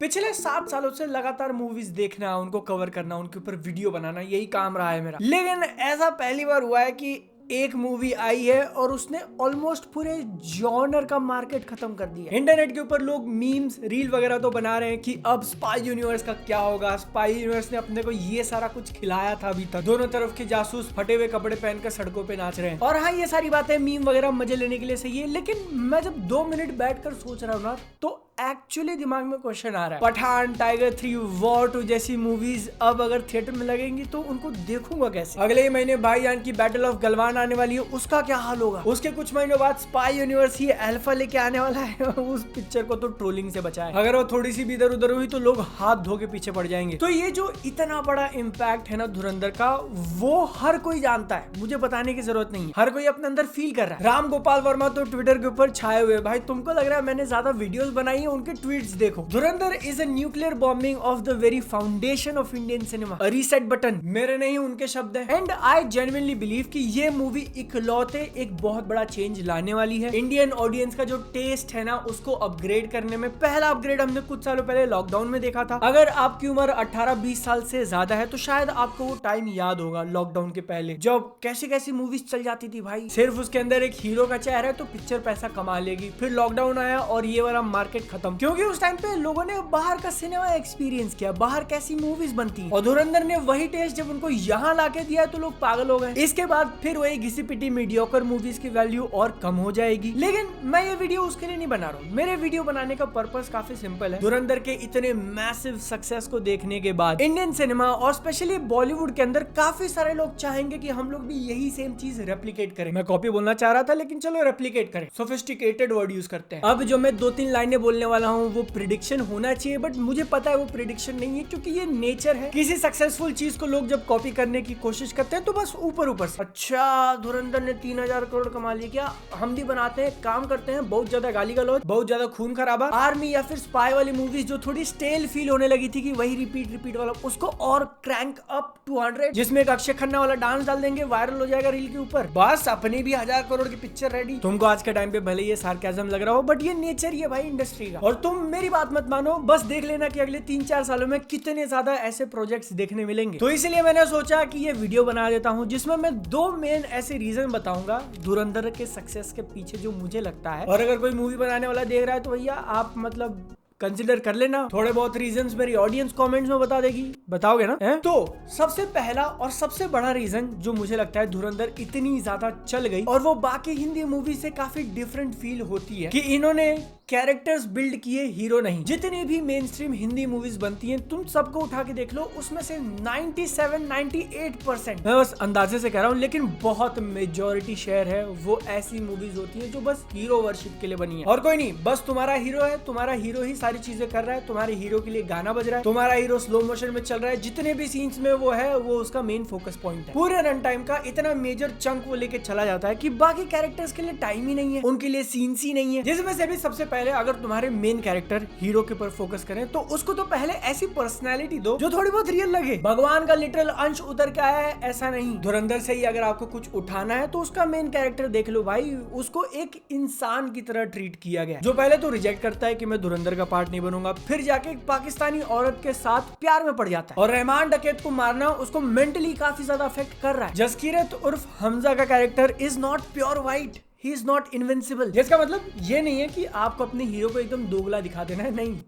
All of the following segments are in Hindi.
पिछले 7 सालों से लगातार मूवीज देखना, उनको कवर करना, उनके ऊपर वीडियो बनाना, यही काम रहा है मेरा। लेकिन ऐसा पहली बार हुआ है कि एक मूवी आई है और उसने ऑलमोस्ट पूरे जॉनर का मार्केट खत्म कर दिया। इंटरनेट के ऊपर लोग मीम्स, रील वगैरह तो बना रहे हैं कि अब स्पाई यूनिवर्स का क्या होगा। स्पाई यूनिवर्स ने अपने को ये सारा कुछ खिलाया था अभी तक। दोनों तरफ के जासूस फटे हुए कपड़े पहनकर सड़कों पे नाच रहे हैं। और हाँ, ये सारी बातें मीम वगैरह मजे लेने के लिए सही है, लेकिन मैं जब 2 मिनट बैठकर सोच रहा हूँ ना, तो एक्चुअली दिमाग में क्वेश्चन आ रहा है, पठान, टाइगर 3, वॉर 2 जैसी मूवीज अब अगर थिएटर में लगेंगी तो उनको देखूंगा कैसे। अगले ही महीने भाईजान की बैटल ऑफ गलवान आने वाली है, उसका क्या हाल होगा। उसके कुछ महीनों बाद स्पाई यूनिवर्स ही अल्फा लेके आने वाला है। उस पिक्चर को तो ट्रोलिंग से बचाए, अगर वो थोड़ी सी भी इधर उधर हुई तो लोग हाथ धो के पीछे पड़ जाएंगे। तो ये जो इतना बड़ा इम्पैक्ट है ना धुरंधर का, वो हर कोई जानता है, मुझे बताने की जरूरत नहीं है। हर कोई अपने अंदर फील कर रहा है। राम गोपाल वर्मा तो ट्विटर के ऊपर छाए हुए। भाई तुमको लग रहा है मैंने ज्यादा वीडियोस बनाई है, उनके ट्वीट्स देखो। धुरंधर is a nuclear bombing of the very foundation of Indian cinema, a reset button. मेरे नहीं, उनके शब्द हैं। एंड आई जेन्युइनली बिलीव कि ये मूवी इकलौते एक बहुत बड़ा चेंज लाने वाली है। इंडियन ऑडियंस का जो टेस्ट है ना, उसको अपग्रेड करने में पहला अपग्रेड हमने कुछ सालों पहले लॉकडाउन में देखा था। अगर आपकी उम्र 18-20 साल से ज्यादा है तो शायद आपको वो टाइम याद होगा, लॉकडाउन के पहले जब कैसी कैसी मूवीज चल जाती थी भाई। सिर्फ उसके अंदर एक हीरो का चेहरा है तो पिक्चर पैसा कमा लेगी। फिर लॉकडाउन आया और ये वाला मार्केट खत्म, क्योंकि उस टाइम पे लोगों ने बाहर का सिनेमा एक्सपीरियंस किया, बाहर कैसी मूवीज बनती हैं। और धुरंधर ने वही टेस्ट जब उनको यहाँ लाके दिया तो लोग पागल हो गए। इसके बाद फिर वही घिसी पिटी मीडियोकर मूवीज की वैल्यू और कम हो जाएगी। लेकिन मैं ये वीडियो उसके लिए नहीं बना रहा हूँ। मेरे वीडियो बनाने का पर्पस काफी सिंपल है। धुरंधर के इतने मैसिव सक्सेस को देखने के बाद इंडियन सिनेमा और स्पेशली बॉलीवुड के अंदर काफी सारे लोग चाहेंगे कि हम लोग भी यही सेम चीज रेप्लिकेट करें। मैं कॉपी बोलना चाह रहा था, लेकिन चलो रेप्लिकेट करें, सोफिस्टिकेटेड वर्ड यूज करते हैं। अब जो मैं 2-3 लाइनें बोलने वाला हूँ वो प्रिडिक्शन होना चाहिए, बट मुझे पता है वो प्रिडिक्शन नहीं है, क्योंकि ये नेचर है। किसी सक्सेसफुल चीज को लोग जब कॉपी करने की कोशिश करते हैं तो बस ऊपर ऊपर से, अच्छा धुरंधर ने 3000 करोड़ कमा लिया, क्या हम भी बनाते हैं, काम करते हैं, बहुत ज्यादा गाली गलौज, बहुत ज्यादा खून खराबा, आर्मी या फिर स्पाई वाली मूवीज जो थोड़ी स्टेल फील होने लगी थी कि वही रिपीट वाला, उसको और क्रैंक अप टू 100, जिसमें एक अक्षय खन्ना वाला डांस डाल देंगे, वायरल हो जाएगा रील के ऊपर, बस अपनी भी 1000 करोड़ की पिक्चर रेडी। तुमको आज के टाइम पे भले ये सार्केज्म लग रहा हो, बट ये नेचर ही है भाई इंडस्ट्री का। और तुम मेरी बात मत मानो, बस देख लेना कि अगले 3-4 सालों में कितने ज्यादा ऐसे प्रोजेक्ट्स देखने मिलेंगे। तो इसलिए मैंने सोचा कि ये वीडियो बना देता हूँ, जिसमें मैं 2 मेन ऐसे रीजन बताऊंगा धुरंधर के सक्सेस के पीछे जो मुझे लगता है। और अगर कोई मूवी बनाने वाला देख रहा है तो भैया आप मतलब कंसिडर कर लेना। थोड़े बहुत रीजंस मेरी ऑडियंस कमेंट्स में बता देगी, बताओगे ना तो सबसे पहला और सबसे बड़ा रीजन जो मुझे लगता है धुरंधर इतनी ज्यादा चल गई और वो बाकी हिंदी मूवी से काफी डिफरेंट फील होती है, कि इन्होंने कैरेक्टर्स बिल्ड किए, हीरो नहीं। जितनी भी मेन स्ट्रीम हिंदी मूवीज बनती हैं, तुम सबको उठा के देख लो, उसमें से 97-98%, मैं बस अंदाजे से कह रहा हूँ, लेकिन बहुत मेजॉरिटी शेयर है, वो ऐसी मूवीज होती है जो बस हीरो वर्शिप के लिए बनी है। और कोई नहीं, बस तुम्हारा हीरो है, तुम्हारा हीरो ही सारी चीजें कर रहा है, तुम्हारे हीरो के लिए गाना बज रहा है, तुम्हारा हीरो स्लो मोशन में चल रहा है, जितने भी सीन्स में वो है वो उसका मेन फोकस पॉइंट है। पूरे रन टाइम का इतना मेजर चंक वो लेके चला जाता है कि बाकी कैरेक्टर्स के लिए टाइम ही नहीं है, उनके लिए सीन्स ही नहीं है। जिसमें से भी सबसे पहले अगर तुम्हारे मेन कैरेक्टर हीरो के ऊपर फोकस करें तो उसको तो पहले ऐसी पर्सनैलिटी दो जो थोड़ी बहुत रियल लगे। भगवान का लिटरल अंश उतर के आया है ऐसा नहीं। धुरंधर से ही अगर आपको कुछ उठाना है तो उसका मेन कैरेक्टर देख लो भाई, उसको एक इंसान की तरह ट्रीट किया गया, जो पहले तो रिजेक्ट करता है कि मैं धुरंधर का पार्ट नहीं बनूंगा, फिर जाके एक पाकिस्तानी औरत के साथ प्यार में पड़ जाता है। और रहमान डकैत को मारना उसको मेंटली काफी ज्यादा अफेक्ट कर रहा है। जसकीरत उर्फ हमजा का character is not pure white, he is not invincible. जिसका मतलब ये नहीं है कि आपको अपने हीरो को एकदम दोगला दिखा देना है, नहीं,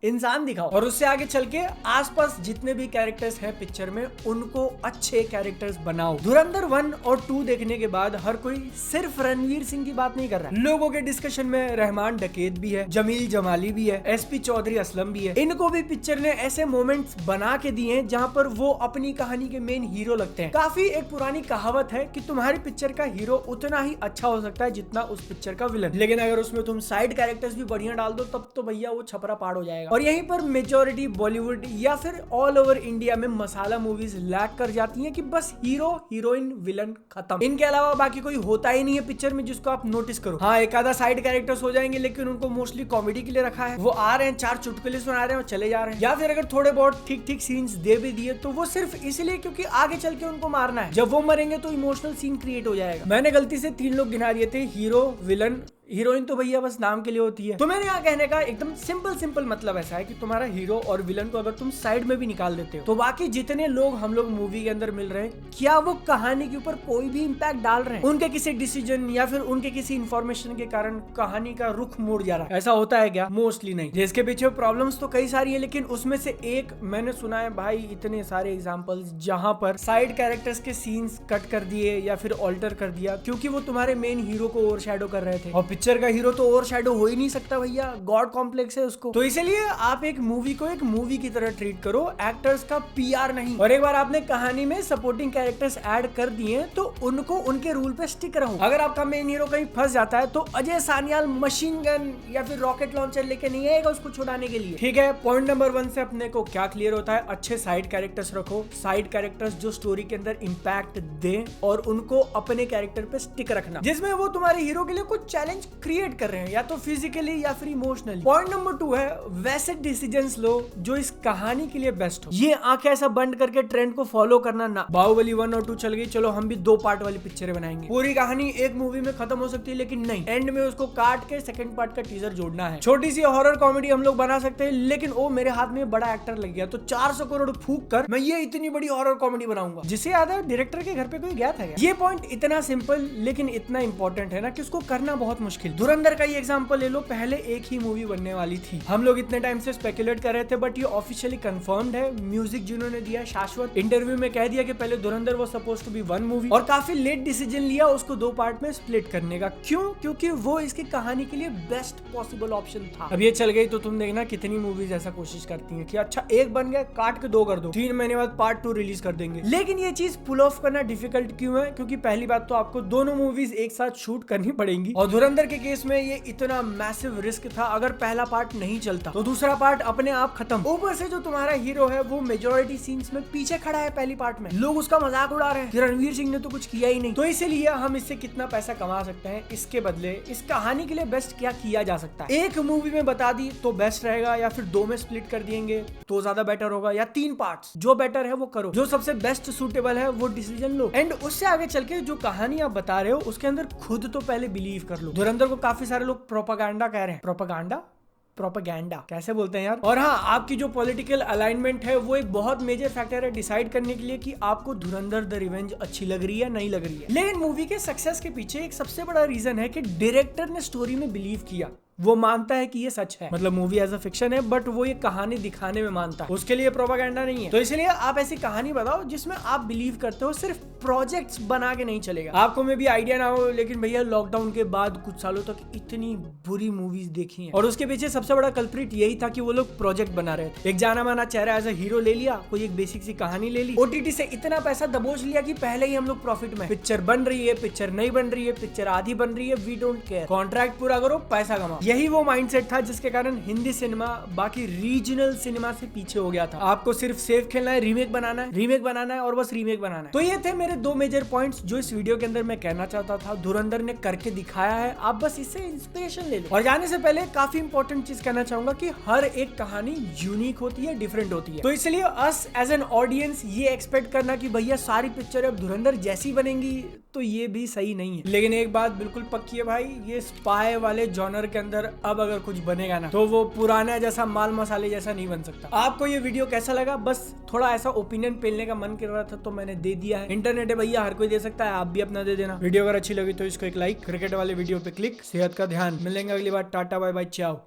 इंसान दिखाओ। और उससे आगे चल के आसपास जितने भी कैरेक्टर्स हैं पिक्चर में, उनको अच्छे कैरेक्टर्स बनाओ। धुरंधर 1 और 2 देखने के बाद हर कोई सिर्फ रणवीर सिंह की बात नहीं कर रहा है। लोगों के डिस्कशन में रहमान डकैत भी है, जमील जमाली भी है, एसपी चौधरी असलम भी है। इनको भी पिक्चर ने ऐसे मोमेंट्स बना के दिए हैं जहाँ पर वो अपनी कहानी के मेन हीरो लगते हैं। काफी एक पुरानी कहावत है कि तुम्हारी पिक्चर का हीरो उतना ही अच्छा हो सकता है जितना उस पिक्चर का विलन, लेकिन अगर उसमें तुम साइड कैरेक्टर्स भी बढ़िया डाल दो तब तो भैया वो छपरा पाड़ हो जाएगा। और यहीं पर मेजॉरिटी बॉलीवुड या फिर ऑल ओवर इंडिया में मसाला मूवीज लैक कर जाती हैं कि बस हीरो, हीरोइन, विलन, खत्म। इनके अलावा बाकी कोई होता ही नहीं है पिक्चर में जिसको आप नोटिस करो। हाँ, एक आधा साइड कैरेक्टर्स हो जाएंगे, लेकिन उनको मोस्टली कॉमेडी के लिए रखा है। वो आ रहे हैं, 4 चुटकुले सुना रहे हैं और चले जा रहे हैं, या फिर अगर थोड़े बहुत ठीक सीन्स दे भी दिए तो वो सिर्फ इसलिए क्योंकि आगे चल के उनको मारना है। जब वो मरेंगे तो इमोशनल सीन क्रिएट हो जाएगा। मैंने गलती से 3 लोग गिना दिए थे, हीरो, विलन, हीरोइन तो भैया बस नाम के लिए होती है। तो मेरे यहाँ कहने का एकदम सिंपल मतलब ऐसा है कि तुम्हारा हीरो और विलन को अगर तुम साइड में भी निकाल देते हो तो बाकी जितने लोग हम लोग मूवी के अंदर मिल रहे हैं, क्या वो कहानी के ऊपर कोई भी इम्पैक्ट डाल रहे हैं? उनके किसी डिसीजन या फिर उनके किसी इंफॉर्मेशन के कारण कहानी का रुख मोड़ जा रहा है, ऐसा होता है क्या? मोस्टली नहीं। जिसके पीछे प्रॉब्लम्स तो कई सारी है, लेकिन उसमें से एक मैंने सुना है भाई, इतने सारे एग्जांपल्स जहां पर साइड कैरेक्टर्स के सीन्स कट कर दिए या फिर ऑल्टर कर दिया क्योंकि वो तुम्हारे मेन हीरो को ओवरशैडो कर रहे थे। और पिक्चर का हीरो तो ओवरशैडो हो ही नहीं सकता भैया, गॉड कॉम्प्लेक्स है उसको। तो इसलिए आप एक मूवी को एक मूवी की तरह ट्रीट करो, एक्टर्स का पीआर नहीं। और एक बार आपने कहानी में सपोर्टिंग कैरेक्टर्स ऐड कर दिए तो उनको उनके रूल पे स्टिक रहो। अगर आपका मेन हीरो कहीं फंस जाता है तो अजय सान्याल मशीन गन या फिर रॉकेट लॉन्चर लेके नहीं आएगा उसको छुड़ाने के लिए, ठीक है? पॉइंट नंबर 1 से अपने को क्या क्लियर होता है? अच्छे साइड कैरेक्टर्स रखो, साइड कैरेक्टर्स जो स्टोरी के अंदर इंपैक्ट दे और उनको अपने कैरेक्टर पे स्टिक रखना, जिसमें वो तुम्हारे हीरो के लिए कुछ चैलेंज क्रिएट कर रहे हैं, या तो फिजिकली या फिर इमोशनली। पॉइंट नंबर 2 है वैसे डिसीजंस लो जो इस कहानी के लिए बेस्ट हो। ये आंखें ऐसा बंद करके ट्रेंड को फॉलो करना ना। बाहुबली 1 और 2 चल गई, चलो हम भी 2 पार्ट वाली पिक्चरें बनाएंगे। पूरी कहानी एक मूवी में खत्म हो सकती है, लेकिन नहीं, एंड में उसको काट के सेकंड पार्ट का टीजर जोड़ना है। छोटी सी हॉरर कॉमेडी हम लोग बना सकते हैं, लेकिन ओ मेरे हाथ में बड़ा एक्टर लग गया तो 400 करोड़ फूक कर मैं ये इतनी बड़ी हॉरर कॉमेडी बनाऊंगा। जिसे याद है डायरेक्टर के घर पे कोई गया था क्या? ये पॉइंट इतना सिंपल लेकिन इतना इंपॉर्टेंट है ना कि उसको करना बहुत मुश्किल। धुरंधर का ही एग्जांपल ले लो, पहले एक ही मूवी बनने वाली थी, हम लोग इतने टाइम से स्पेकुलेट कर रहे थे, बट ये ऑफिशियली कंफर्म्ड है। म्यूजिक जिन्होंने दिया शाश्वत इंटरव्यू में कह दिया कि पहले धुरंधर वो सपोज टू बी 1 मूवी, और काफी लेट डिसीजन लिया उसको 2 पार्ट में स्प्लिट करने का। क्यों? क्योंकि वो इसकी कहानी के लिए बेस्ट पॉसिबल ऑप्शन था। अब ये चल गई तो तुम देखना कितनी मूवीज ऐसा कोशिश करती हैं कि अच्छा एक बन गया, काट के 2 कर दो, 3 महीने बाद पार्ट 2 रिलीज कर देंगे। लेकिन ये चीज पुल ऑफ करना डिफिकल्ट क्यों है? क्योंकि पहली बात तो आपको दोनों मूवीज एक साथ शूट करनी पड़ेंगी, और धुरंधर के केस में ये इतना मैसिव रिस्क था। अगर पहला पार्ट नहीं चलता तो दूसरा पार्ट अपने आप खत्म। ऊपर से जो तुम्हारा हीरो है वो मेजॉरिटी सीन्स में पीछे खड़ा है पहली पार्ट में, लोग उसका मजाक उड़ा रहे हैं कि रणवीर सिंह ने तो कुछ किया ही नहीं। तो इसीलिए हम इससे कितना पैसा कमा सकते हैं, इसके बदले इस कहानी के लिए बेस्ट क्या किया जा सकता है। एक मूवी में बता दी तो बेस्ट रहेगा, या फिर 2 में स्प्लिट कर देंगे तो ज्यादा बेटर होगा, या 3 पार्ट्स, जो बेटर है वो करो, जो सबसे बेस्ट सूटेबल है वो डिसीजन लो। एंड उससे आगे चल के जो कहानी आप बता रहे हो उसके अंदर खुद तो पहले बिलीव कर लो। धुरंधर को काफी सारे लोग प्रोपागेंडा कह रहे हैं। प्रोपेगेंडा कैसे बोलते हैं यार? और हाँ, आपकी जो पॉलिटिकल अलाइनमेंट है वो एक बहुत मेजर फैक्टर है डिसाइड करने के लिए कि आपको धुरंधर द रिवेंज अच्छी लग रही है नहीं लग रही है। लेकिन मूवी के सक्सेस के पीछे एक सबसे बड़ा रीजन है कि डायरेक्टर ने स्टोरी में बिलीव किया, वो मानता है कि ये सच है। मतलब मूवी एज अ फिक्शन है, बट वो ये कहानी दिखाने में मानता है, उसके लिए प्रोपेगेंडा नहीं है। तो इसलिए आप ऐसी कहानी बताओ जिसमें आप बिलीव करते हो, सिर्फ प्रोजेक्ट्स बना के नहीं चलेगा। आपको में भी आइडिया ना हो, लेकिन भैया लॉकडाउन के बाद कुछ सालों तक इतनी बुरी मूवीज देखी हैं, और उसके पीछे सबसे बड़ा कल्प्रिट यही था कि वो लोग प्रोजेक्ट बना रहे थे। एक जाना माना चेहरा एज अ हीरो ले लिया, कोई एक बेसिक सी कहानी ले ली, ओटीटी से इतना पैसा दबोच लिया कि पहले ही हम लोग प्रॉफिट में। पिक्चर बन रही है, पिक्चर नहीं बन रही है, पिक्चर आधी बन रही है, वी डोंट केयर, कॉन्ट्रैक्ट पूरा करो, पैसा कमाओ। यही वो माइंडसेट था जिसके कारण हिंदी सिनेमा बाकी रीजनल सिनेमा से पीछे हो गया था। आपको सिर्फ सेफ खेलना है, रीमेक बनाना है और बस रीमेक बनाना है। तो ये थे मेरे 2 मेजर पॉइंट्स जो इस वीडियो के अंदर मैं कहना चाहता था। धुरंधर ने करके दिखाया है, आप बस इससे इंस्पिरेशन ले लो। और जाने से पहले काफी इंपॉर्टेंट चीज कहना चाहूंगा कि हर एक कहानी यूनिक होती है, डिफरेंट होती है। तो इसलिए अस एज एन ऑडियंस ये एक्सपेक्ट करना कि भैया सारी पिक्चर अब धुरंधर जैसी बनेंगी, तो ये भी सही नहीं है। लेकिन एक बात बिल्कुल पक्की है भाई, ये स्पाई वाले जॉनर के अंदर अब अगर कुछ बनेगा ना तो वो पुराना जैसा माल मसाले जैसा नहीं बन सकता। आपको ये वीडियो कैसा लगा? बस थोड़ा ऐसा ओपिनियन पेलने का मन कर रहा था तो मैंने दे दिया है। इंटरनेट है भैया, हर कोई दे सकता है, आप भी अपना दे देना। वीडियो अगर अच्छी लगी तो इसको एक लाइक, क्रिकेट वाले वीडियो पे क्लिक, सेहत का ध्यान। मिलेंगे अगली बार, टाटा बाय बाय, चाओ।